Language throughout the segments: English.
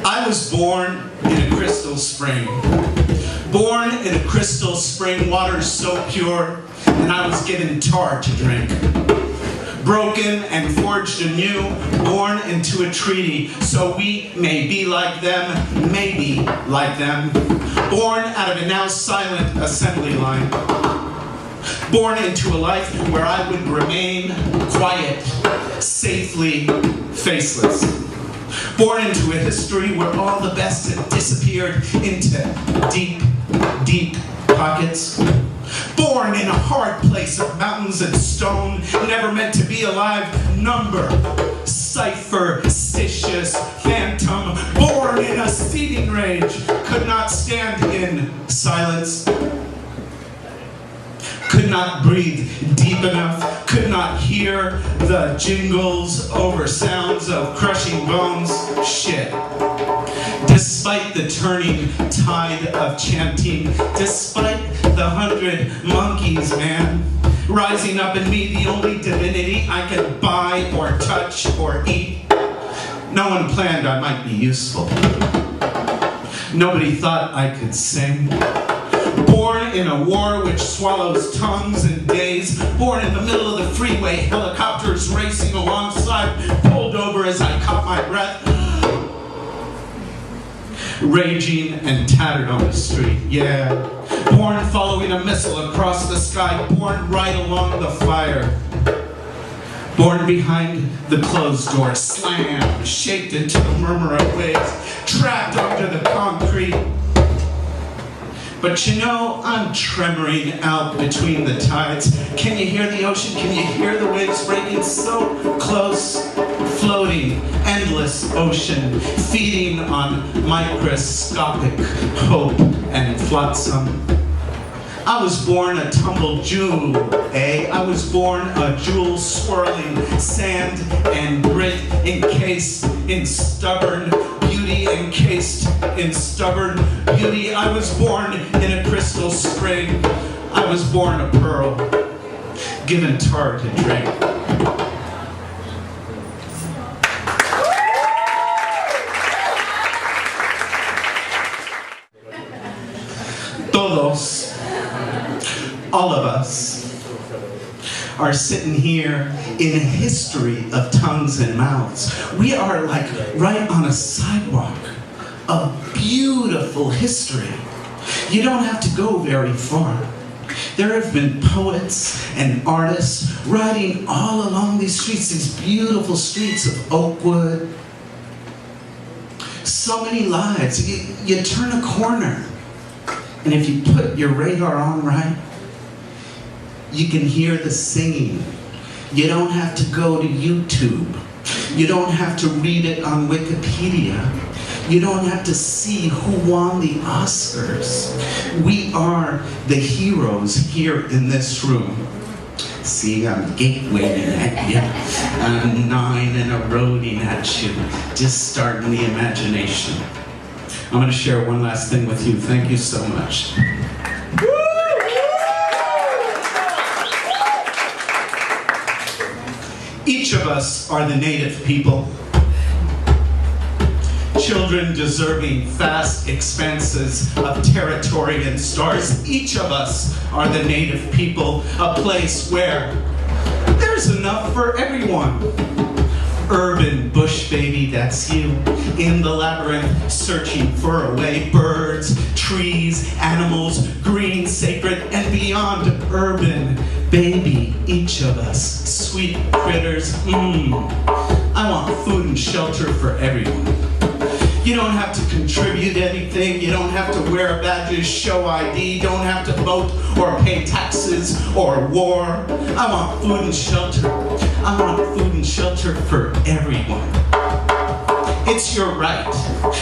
I was born in a crystal spring. Born in a crystal spring, water so pure, and I was given tar to drink. Broken and forged anew, born into a treaty, so we may be like them, maybe like them. Born out of a now silent assembly line. Born into a life where I would remain quiet, safely faceless. Born into a history where all the best had disappeared into deep, deep pockets. Born in a hard place of mountains and stone, never meant to be alive, number, superstitious phantom. Born in a seething rage, could not stand in silence. Could not breathe deep enough, could not hear the jingles over sounds of crushing bones. Shit. Despite the turning tide of chanting, despite the 100 monkeys, man, rising up in me, the only divinity I could buy or touch or eat. No one planned I might be useful. Nobody thought I could sing. Born in a war which swallows tongues and days. Born in the middle of the freeway, helicopters racing alongside, pulled over as I caught my breath. Raging and tattered on the street, yeah. Born following a missile across the sky. Born right along the fire. Born behind the closed door, slammed, shaped into the murmur of waves, trapped under the concrete. But you know, I'm tremoring out between the tides. Can you hear the ocean? Can you hear the waves breaking so close? Floating, endless ocean, feeding on microscopic hope and flotsam. I was born a tumbled jewel, I was born a jewel swirling sand and grit, encased in stubborn beauty, encased in stubborn beauty. I was born in a crystal spring. I was born a pearl, given tar to drink. Todos, all of us, are sitting here in a history of tongues and mouths. We are like right on a sidewalk of beautiful history. You don't have to go very far. There have been poets and artists writing all along these streets, these beautiful streets of Oakwood. So many lives. You turn a corner, and if you put your radar on right, you can hear the singing. You don't have to go to YouTube. You don't have to read it on Wikipedia. You don't have to see who won the Oscars. We are the heroes here in this room. See, I'm gate-waving at you. I'm gnawing and eroding at you. Just starting the imagination. I'm going to share one last thing with you. Thank you so much. Each of us are the native people. Children deserving vast expanses of territory and stars. Each of us are the native people, a place where there's enough for everyone. Urban bush baby, that's you, in the labyrinth, searching for a way. Birds, trees, animals, green, sacred, and beyond. Urban baby, each of us, sweet critters. I want food and shelter for everyone. You don't have to contribute anything. You don't have to wear badges, show ID. Don't have to vote or pay taxes or war. I want food and shelter. I want food and shelter for everyone. It's your right.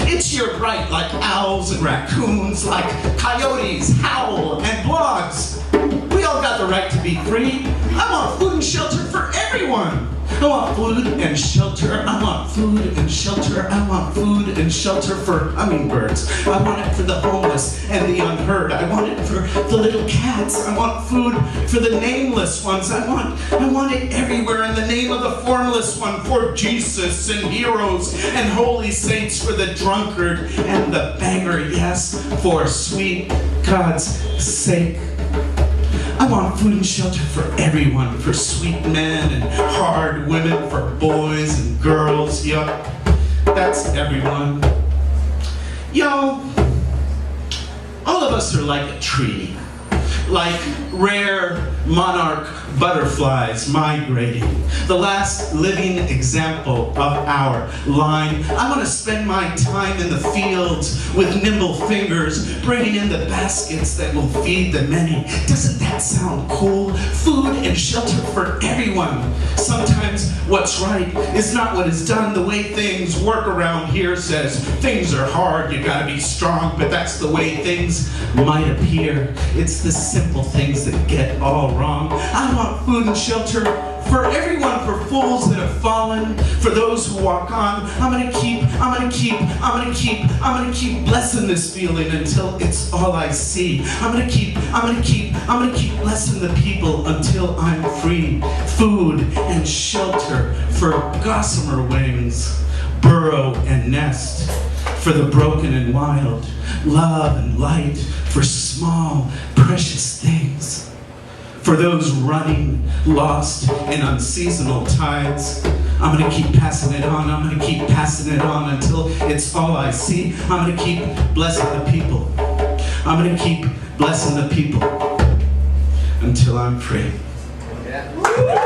It's your right, like owls and raccoons, like coyotes, howl, and blogs. We all got the right to be free. I want food and shelter for everyone. I want food and shelter. I want food and shelter. I want food and shelter for hummingbirds. I want it for the homeless and the unheard. I want it for the little cats. I want food for the nameless ones. I want it everywhere in the name of the formless one, for Jesus and heroes and holy saints, for the drunkard and the beggar. Yes, for sweet God's sake. I want food and shelter for everyone, for sweet men and hard women, for boys and girls. Yup, that's everyone. Yo, all of us are like a tree, like rare monarch butterflies migrating, the last living example of our line. I want to spend my time in the fields with nimble fingers, bringing in the baskets that will feed the many. Doesn't that sound cool? Food and shelter for everyone. Sometimes what's right is not what is done. The way things work around here says things are hard, you gotta be strong, but that's the way things might appear. It's the simple things that get all wrong. I want food and shelter for everyone, for fools that have fallen, for those who walk on. I'm gonna keep blessing this feeling until it's all I see. I'm gonna keep blessing the people until I'm free. Food and shelter for gossamer wings, burrow and nest, for the broken and wild, love and light, for small, precious things. For those running lost in unseasonal tides, I'm gonna keep passing it on. I'm gonna keep passing it on until it's all I see. I'm gonna keep blessing the people. I'm gonna keep blessing the people until I'm free. Yeah.